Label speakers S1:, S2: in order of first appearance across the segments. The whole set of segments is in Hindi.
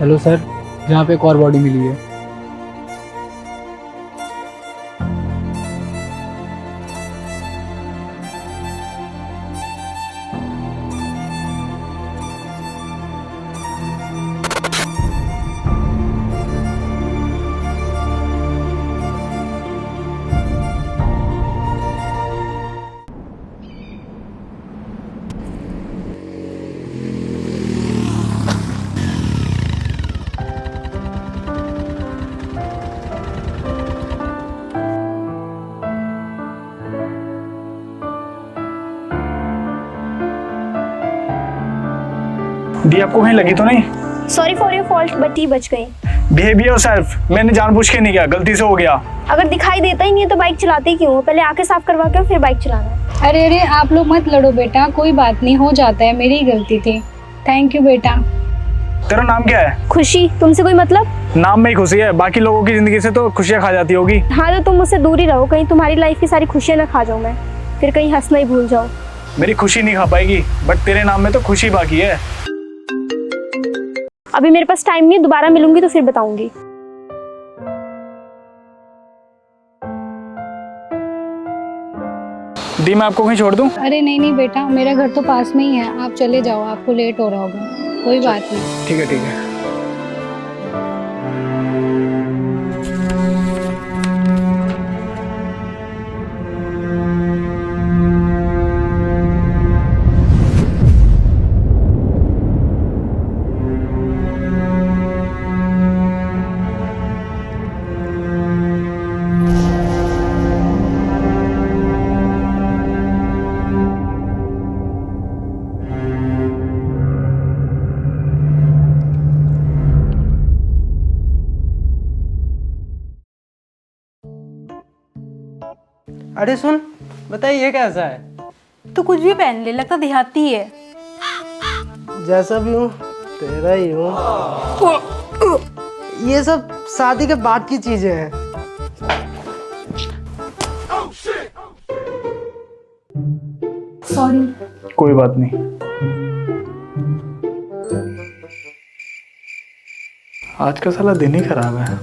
S1: हेलो सर, यहाँ पे एक और बॉडी मिली है।
S2: दी आपको कहीं लगी तो नहीं?
S3: Sorry for your fault, but बच गई।
S2: बिहेव योरसेल्फ, मैंने जानबूझ के नहीं किया, गलती से हो गया।
S3: अगर दिखाई देता ही नहीं है तो बाइक चलाते ही क्यों हो? पहले आके साफ करवा के फिर बाइक चलाना।
S4: अरे अरे आप लोग मत लड़ो बेटा, कोई बात नहीं, हो जाता है, मेरी गलती थी। थैंक यू बेटा।
S2: तेरा नाम क्या है?
S3: खुशी। तुमसे कोई मतलब?
S2: नाम में ही खुशी है, बाकी लोगों की जिंदगी से तो खुशियां खा जाती होगी।
S3: हाँ तो तुम मुझसे दूर ही रहो, कहीं तुम्हारी लाइफ की सारी खुशियां ना खा जाऊं मैं, फिर कहीं हंसना ही भूल जाओ।
S2: मेरी खुशी नहीं खा पाएगी, बट तेरे नाम में तो खुशी बाकी है।
S3: अभी मेरे पास टाइम नहीं है, दोबारा मिलूंगी तो फिर बताऊंगी।
S2: दी मैं आपको कहीं छोड़ दूं?
S4: अरे नहीं नहीं बेटा, मेरा घर तो पास में ही है, आप चले जाओ, आपको लेट हो रहा होगा। कोई बात नहीं।
S2: ठीक है ठीक है।
S5: अरे सुन, बताइए ये कैसा है?
S6: तू कुछ भी पहन ले, लगता देहाती है।
S5: जैसा भी हूँ तेरा ही हूँ। ये सब शादी के बाद की चीजें हैं।
S4: सॉरी।
S2: कोई बात नहीं। आज का साला दिन ही खराब है।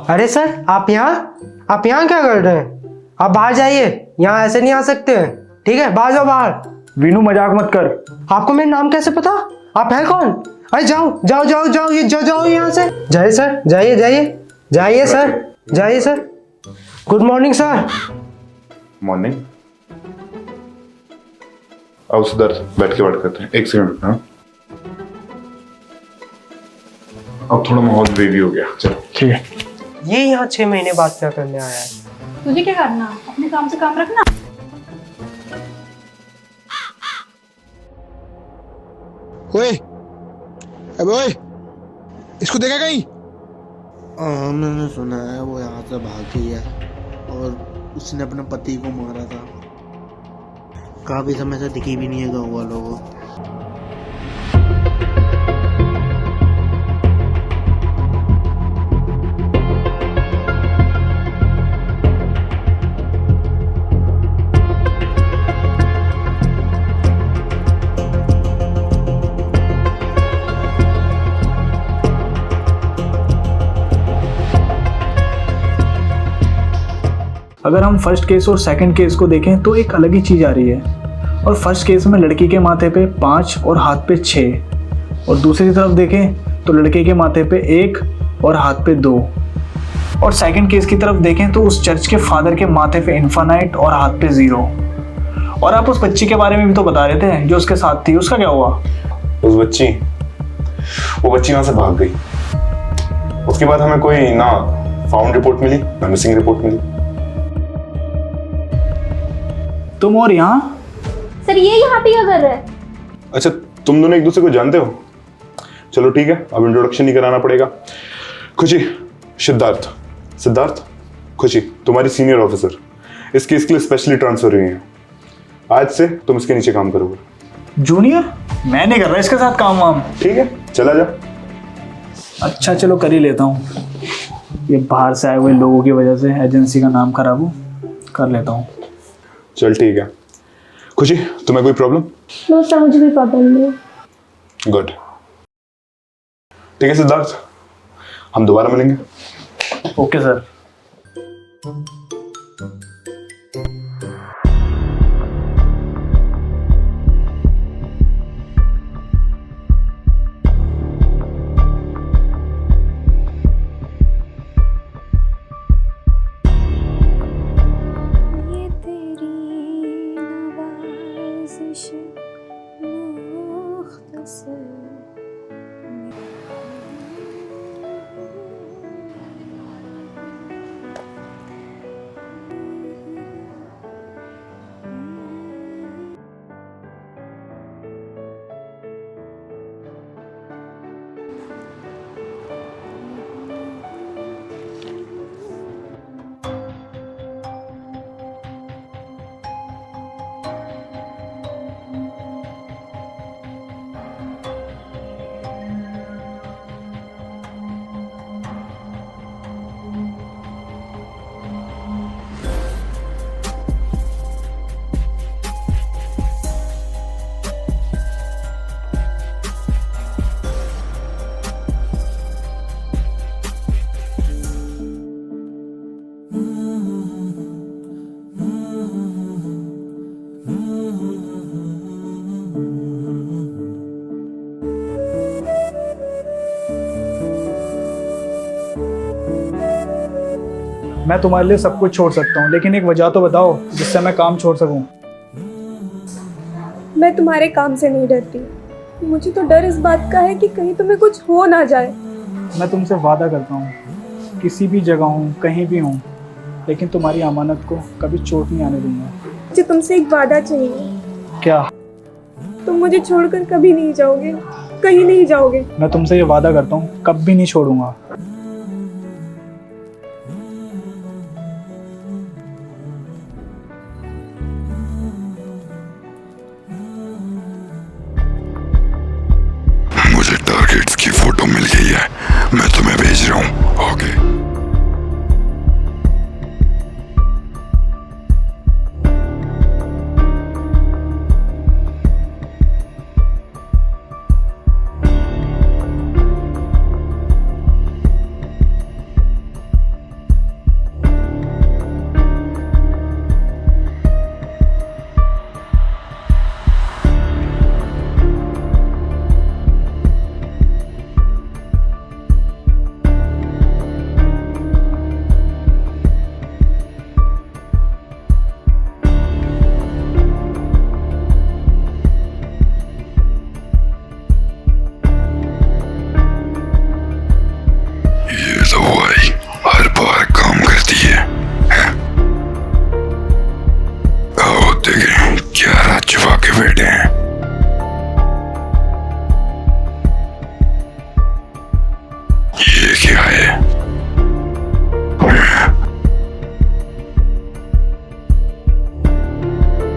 S5: अरे सर, आप यहाँ क्या कर रहे हैं? आप बाहर जाइए, यहाँ ऐसे नहीं आ सकते हैं। ठीक है, बाहर जाओ बाहर।
S2: वीनू मजाक मत कर।
S5: आपको मेरा नाम कैसे पता? आप हैं कौन? अरे जाओ जाओ जाओ जाओ, ये जाओ यहाँ से। जाइए सर, जाइए जाइए जाइए सर, जाइए sir. Good morning sir.
S7: Morning. आओ सिद्धार्थ, बैठ के बात करते हैं। एक सेकंड। हाँ, अब थोड़ा माहौल वेवी हो गया। चलो
S2: ठीक है।
S5: ये यहाँ 6 महीने बाद क्या करने आया है?
S4: तुझे क्या करना, अपने काम से काम रखना।
S8: ओए, अबे ओए, इसको देखा कहीं?
S9: मैंने सुना है वो यहाँ से भागी है और उसने अपने पति को मारा था। काफी समय से दिखी भी नहीं है गाँव वालों को।
S2: अगर हम फर्स्ट केस और सेकंड केस को देखें तो एक अलग ही चीज़ आ रही है। और फर्स्ट केस में लड़की के माथे पे 5 और हाथ पे 6, और दूसरी तरफ देखें तो लड़के के माथे पे 1 और हाथ पे 2। और सेकंड केस की तरफ देखें तो उस चर्च के फादर के माथे पे इन्फानाइट और हाथ पे 0। और आप उस बच्ची के बारे में भी तो बता रहे थे जो उसके साथ थी, उसका क्या हुआ?
S7: वो बच्ची वहां से भाग गई। उसके बाद हमें कोई ना फाउंड रिपोर्ट मिली ना मिसिंग रिपोर्ट मिली।
S2: तुम और यहाँ?
S3: सर ये यहाँ पे क्या कर रहा है?
S7: अच्छा, तुम दोनों एक दूसरे को जानते हो? चलो ठीक है, अब इंट्रोडक्शन नहीं कराना पड़ेगा। खुशी, सिद्धार्थ, खुशी तुम्हारी सीनियर ऑफिसर, इस केस के लिए स्पेशली ट्रांसफर हुई है। आज से तुम इसके नीचे काम करोगे।
S2: जूनियर? मैं नहीं कर रहा इसके साथ काम वाम।
S7: ठीक है, चला जा।
S2: अच्छा चलो कर ही लेता हूँ। ये बाहर से आए हुए लोगों की वजह से एजेंसी का नाम खराब हो, कर लेता हूँ।
S7: चल ठीक है। खुशी, तुम्हें कोई प्रॉब्लम?
S3: नो सर, मुझे कोई प्रॉब्लम नहीं है।
S7: गुड। ठीक है सिद्धार्थ, हम दोबारा मिलेंगे।
S2: Okay sir.
S3: ये तेरी नवाज़िश मुख्तसर।
S2: मैं तुम्हारे लिए सब कुछ छोड़ सकता हूँ, लेकिन एक वजह तो बताओ जिससे मैं काम छोड़ सकूँ।
S3: मैं तुम्हारे काम से नहीं डरती, मुझे तो डर इस बात का है कि कहीं तुम्हें कुछ हो ना जाए।
S2: मैं तुमसे वादा करता हूँ, किसी भी जगह हूँ, कहीं भी हूँ, लेकिन तुम्हारी अमानत को कभी चोट नहीं आने दूंगा।
S3: मुझे तुमसे एक वादा चाहिए।
S2: क्या?
S3: तुम मुझे छोड़कर कभी नहीं जाओगे, कहीं नहीं जाओगे।
S2: मैं तुमसे ये वादा करता हूँ, कभी नहीं छोड़ूंगा।
S7: मुझे टारगेट्स की फोटो मिल गई है, मैं तुम्हें भेज रहा हूँ। ओके। हर बार काम करती है। आओ देखें क्या रात छुपा के बैठे हैं। ये क्या है?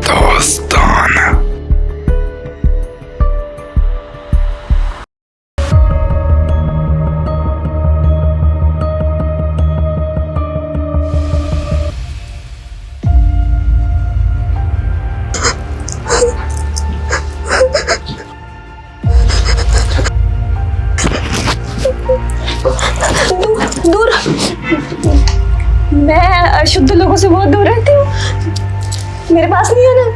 S7: दोस्तान।
S3: दूर। मैं अशुद्ध लोगों से बहुत दूर रहती हूँ, मेरे पास नहीं आना।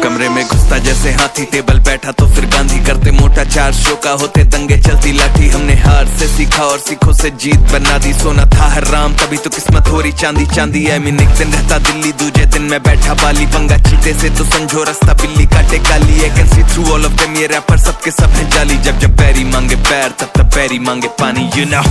S10: कमरे में घुस होता जैसे हाथी टेबल बैठा तो फिर गांधी करते मोटा 4 शो का होते दंगे चलती लाठी हमने हार से सीखा और सीखों से जीत बना दी सोना था हराम तभी तो किस्मत हो रही चांदी चांदी है मैं एक दिन रहता दिल्ली दूजे दिन मैं बैठा बाली पंगा चीते से तो समझो रास्ता बिल्ली काटे काली है can see through all of them ये रैपर सबके सब हैं जाली जब जब पैरी मांगे पैर तब तब पैरी मांगे पानी you know